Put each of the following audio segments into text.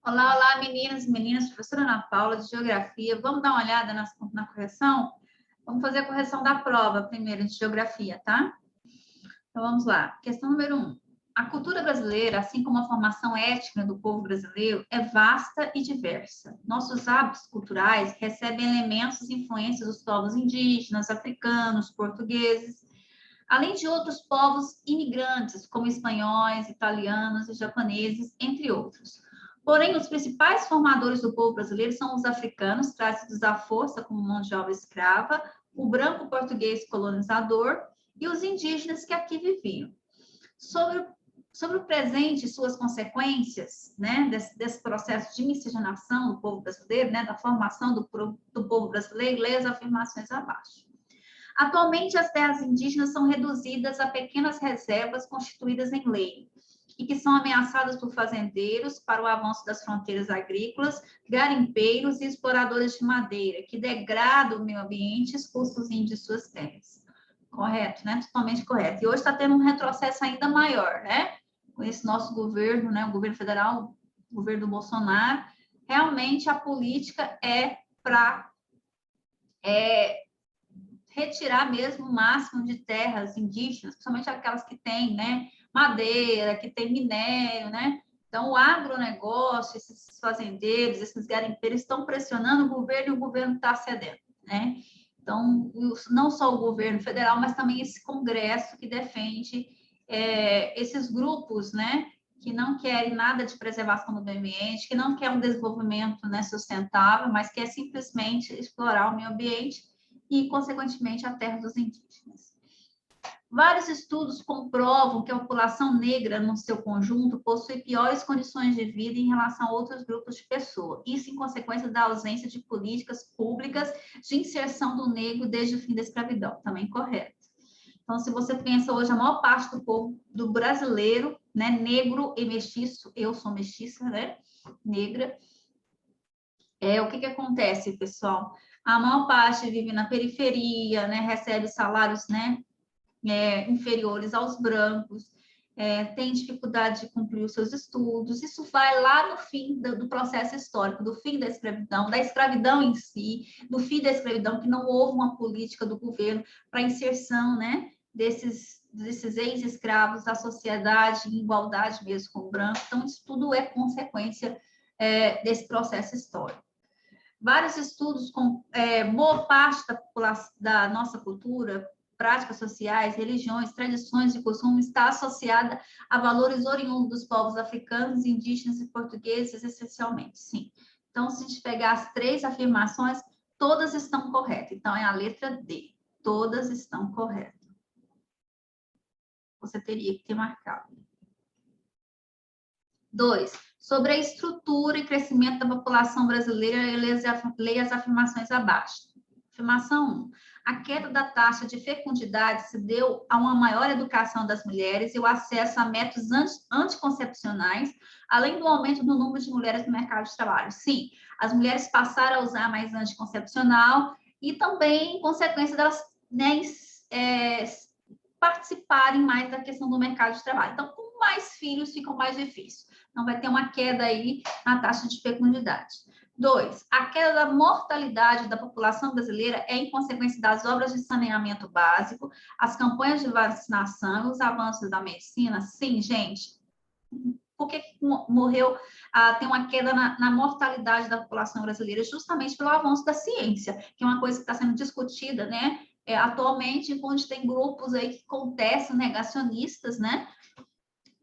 Olá, olá, meninas e meninas, professora Ana Paula, de Geografia. Vamos dar uma olhada na correção? Vamos fazer a correção da prova primeiro, de Geografia, tá? Então, vamos lá. Questão número 1. A cultura brasileira, assim como a formação étnica do povo brasileiro, é vasta e diversa. Nossos hábitos culturais recebem elementos e influências dos povos indígenas, africanos, portugueses, além de outros povos imigrantes, como espanhóis, italianos e japoneses, entre outros. Porém, os principais formadores do povo brasileiro são os africanos, trazidos à força como mão de obra escrava, o branco português colonizador e os indígenas que aqui viviam. Sobre o presente e suas consequências, né, desse processo de miscigenação do povo brasileiro, né, da formação do povo brasileiro, leia as afirmações abaixo. Atualmente, as terras indígenas são reduzidas a pequenas reservas constituídas em lei e que são ameaçadas por fazendeiros para o avanço das fronteiras agrícolas, garimpeiros e exploradores de madeira, que degradam o meio ambiente e expulsam os índios de suas terras. Correto, né? Totalmente correto. E hoje está tendo um retrocesso ainda maior, né? Com esse nosso governo, né? O governo federal, o governo do Bolsonaro, realmente a política é para retirar mesmo o máximo de terras indígenas, principalmente aquelas que têm, né, madeira, que tem minério, né? Então, o agronegócio, esses fazendeiros, esses garimpeiros estão pressionando o governo e o governo está cedendo, né? Então, não só o governo federal, mas também esse Congresso que defende esses grupos, né, que não querem nada de preservação do meio ambiente, que não quer um desenvolvimento, né, sustentável, mas quer simplesmente explorar o meio ambiente e, consequentemente, a terra dos indígenas. Vários estudos comprovam que a população negra, no seu conjunto, possui piores condições de vida em relação a outros grupos de pessoas. Isso em consequência da ausência de políticas públicas de inserção do negro desde o fim da escravidão. Também correto. Então, se você pensa hoje, a maior parte do povo do brasileiro, né, negro e mestiço, eu sou mestiça, né, negra, o que acontece, pessoal? A maior parte vive na periferia, né, recebe salários, né, inferiores aos brancos, tem dificuldade de cumprir os seus estudos. Isso vai lá no fim do processo histórico, do fim da escravidão em si, do fim da escravidão, que não houve uma política do governo para inserção, né, desses ex-escravos à sociedade, em igualdade mesmo com o branco. Então, isso tudo é consequência desse processo histórico. Vários estudos com boa parte da nossa cultura, práticas sociais, religiões, tradições e costumes está associada a valores oriundos dos povos africanos, indígenas e portugueses, essencialmente, sim. Então, se a gente pegar as 3 afirmações, todas estão corretas. Então, é a letra D. Todas estão corretas. Você teria que ter marcado. 2. Sobre a estrutura e crescimento da população brasileira, leia as afirmações abaixo. Afirmação 1. A queda da taxa de fecundidade se deu a uma maior educação das mulheres e o acesso a métodos anticoncepcionais, além do aumento do número de mulheres no mercado de trabalho. Sim, as mulheres passaram a usar mais anticoncepcional e também, em consequência delas, né, participarem mais da questão do mercado de trabalho. Então, com mais filhos, fica mais difícil. Então, vai ter uma queda aí na taxa de fecundidade. 2. A queda da mortalidade da população brasileira é em consequência das obras de saneamento básico, as campanhas de vacinação, os avanços da medicina. Sim, gente. Por que morreu, tem uma queda na mortalidade da população brasileira? Justamente pelo avanço da ciência, que é uma coisa que está sendo discutida, né? Atualmente, onde tem grupos aí que contestam, negacionistas, né?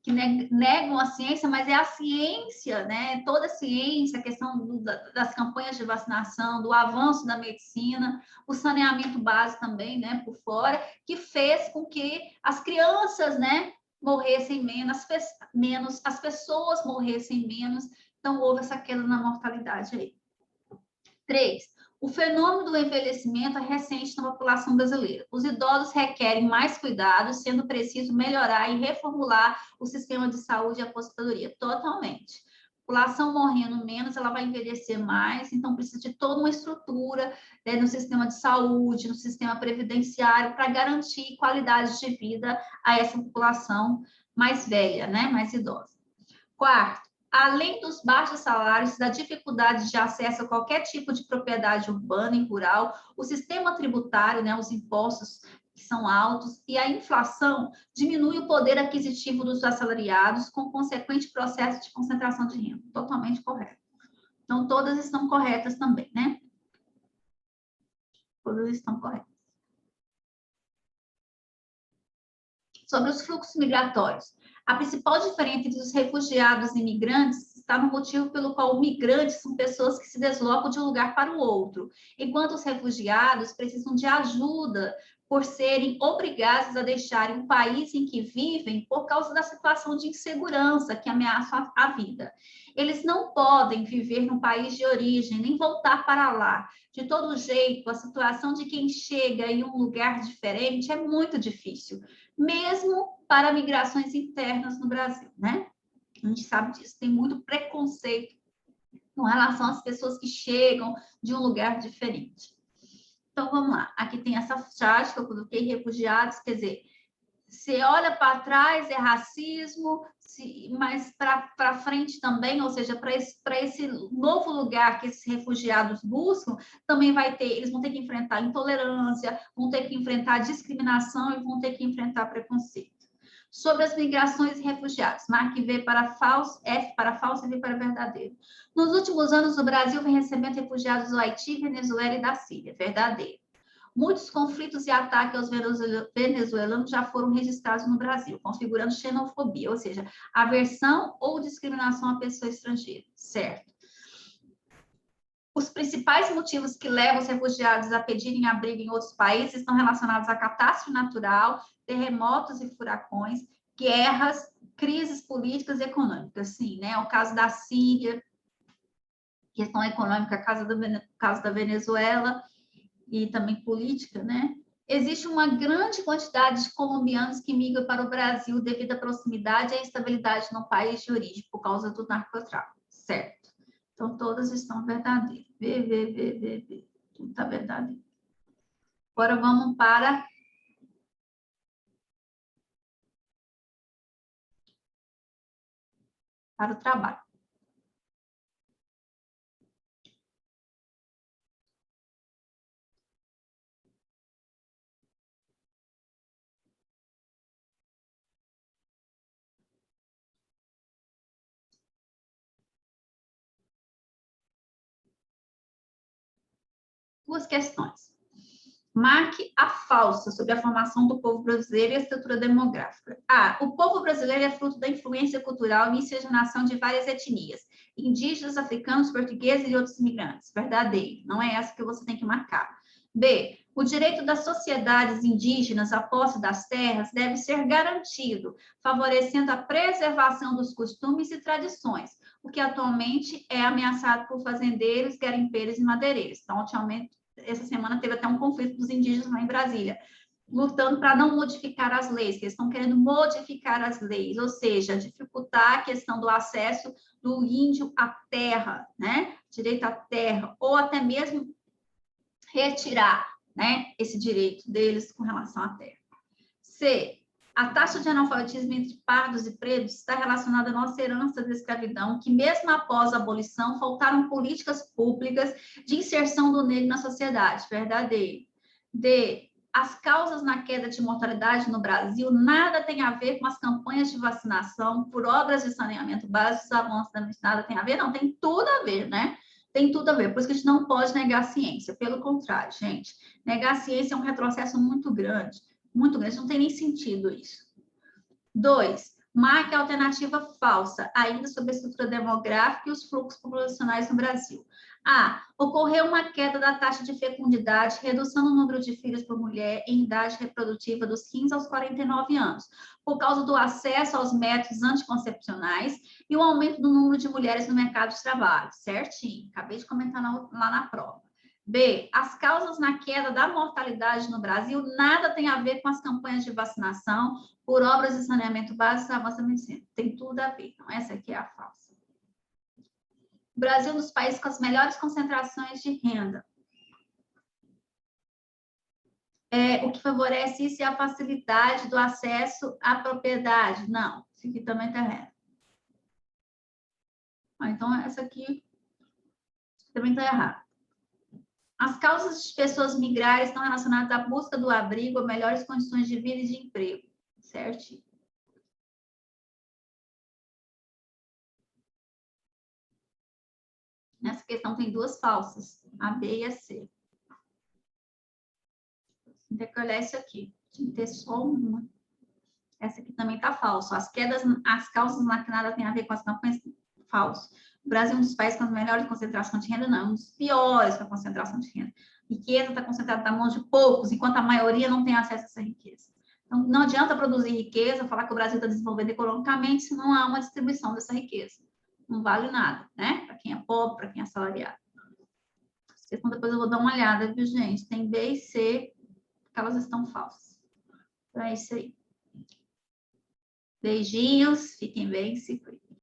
Que negam a ciência, mas é a ciência, né? Toda a ciência, a questão das campanhas de vacinação, do avanço da medicina, o saneamento básico também, né? Por fora, que fez com que as crianças, né? Morressem menos, as pessoas morressem menos. Então, houve essa queda na mortalidade aí. 3. O fenômeno do envelhecimento é recente na população brasileira. Os idosos requerem mais cuidados, sendo preciso melhorar e reformular o sistema de saúde e aposentadoria. Totalmente. A população morrendo menos, ela vai envelhecer mais, então precisa de toda uma estrutura, né, no sistema de saúde, no sistema previdenciário, para garantir qualidade de vida a essa população mais velha, né, mais idosa. 4. além dos baixos salários, da dificuldade de acesso a qualquer tipo de propriedade urbana e rural, o sistema tributário, né, os impostos que são altos, e a inflação diminui o poder aquisitivo dos assalariados, com consequente processo de concentração de renda. Totalmente correto. Então, todas estão corretas também, né? Todas estão corretas. Sobre os fluxos migratórios. A principal diferença entre os refugiados e imigrantes está no motivo pelo qual migrantes são pessoas que se deslocam de um lugar para o outro, enquanto os refugiados precisam de ajuda por serem obrigados a deixarem o país em que vivem por causa da situação de insegurança que ameaça a vida. Eles não podem viver no país de origem, nem voltar para lá. De todo jeito, a situação de quem chega em um lugar diferente é muito difícil, mesmo para migrações internas no Brasil, né? A gente sabe disso, tem muito preconceito com relação às pessoas que chegam de um lugar diferente. Então, vamos lá. Aqui tem essa chave que eu coloquei, refugiados, quer dizer, você olha para trás, é racismo, mas para frente também, ou seja, para esse novo lugar que esses refugiados buscam, também vai ter, eles vão ter que enfrentar intolerância, vão ter que enfrentar discriminação e vão ter que enfrentar preconceito. Sobre as migrações e refugiados, marque V para falso, F para falso e V para verdadeiro. Nos últimos anos, o Brasil vem recebendo refugiados do Haiti, Venezuela e da Síria. Verdadeiro. Muitos conflitos e ataques aos venezuelanos já foram registrados no Brasil, configurando xenofobia, ou seja, aversão ou discriminação à pessoa estrangeira. Certo. Os principais motivos que levam os refugiados a pedirem abrigo em outros países estão relacionados à catástrofe natural, terremotos e furacões, guerras, crises políticas e econômicas. Sim, né? O caso da Síria, questão econômica, caso da Venezuela e também política, né? Existe uma grande quantidade de colombianos que migram para o Brasil devido à proximidade e à estabilidade no país de origem, por causa do narcotráfico. Certo. Então, todas estão verdadeiras. V. Tudo está verdadeiro. Agora, vamos para o trabalho. Duas questões. Marque a falsa sobre a formação do povo brasileiro e a estrutura demográfica. A. O povo brasileiro é fruto da influência cultural e miscigenação de várias etnias, indígenas, africanos, portugueses e outros imigrantes. Verdadeiro. Não é essa que você tem que marcar. B. O direito das sociedades indígenas à posse das terras deve ser garantido, favorecendo a preservação dos costumes e tradições, o que atualmente é ameaçado por fazendeiros, garimpeiros e madeireiros. Então, atualmente, essa semana teve até um conflito dos indígenas lá em Brasília, lutando para não modificar as leis, que eles estão querendo modificar as leis, ou seja, dificultar a questão do acesso do índio à terra, né? Direito à terra, ou até mesmo retirar, né, esse direito deles com relação à terra. C. A taxa de analfabetismo entre pardos e pretos está relacionada à nossa herança da escravidão, que mesmo após a abolição, faltaram políticas públicas de inserção do negro na sociedade. Verdadeiro. D. As causas na queda de mortalidade no Brasil nada tem a ver com as campanhas de vacinação por obras de saneamento básico, os avanços da medicina, nada tem a ver? Não, tem tudo a ver, né? Tem tudo a ver, por isso que a gente não pode negar a ciência. Pelo contrário, gente, negar a ciência é um retrocesso muito grande, não tem nem sentido isso. 2. Marque a alternativa falsa, ainda sobre a estrutura demográfica e os fluxos populacionais no Brasil. A. Ocorreu uma queda da taxa de fecundidade, redução no número de filhos por mulher em idade reprodutiva dos 15 aos 49 anos, por causa do acesso aos métodos anticoncepcionais e o aumento do número de mulheres no mercado de trabalho. Certinho, acabei de comentar lá na prova. B. As causas na queda da mortalidade no Brasil nada tem a ver com as campanhas de vacinação por obras de saneamento básico e avanço da medicina. Tem tudo a ver. Então, essa aqui é a falsa. O Brasil é um dos países com as melhores concentrações de renda. O que favorece isso é a facilidade do acesso à propriedade. Não, isso aqui também está errado. Então, essa aqui também está errada. As causas de pessoas migrarem estão relacionadas à busca do abrigo ou melhores condições de vida e de emprego. Certo? Nessa questão tem duas falsas, a B e a C. Decolher isso aqui. Tinha que ter só uma. Essa aqui também está falso. As causas na que nada tem a ver com as campanhas, falso. O Brasil é um dos países com as melhores concentração de renda, não, um dos piores com a concentração de renda. Riqueza está concentrada na mão de poucos, enquanto a maioria não tem acesso a essa riqueza. Então, não adianta produzir riqueza, falar que o Brasil está desenvolvendo economicamente, se não há uma distribuição dessa riqueza. Não vale nada, né? Para quem é pobre, para quem é assalariado. Então, depois eu vou dar uma olhada, viu, gente? Tem B e C, que elas estão falsas. Então, é isso aí. Beijinhos, fiquem bem, se cuidem.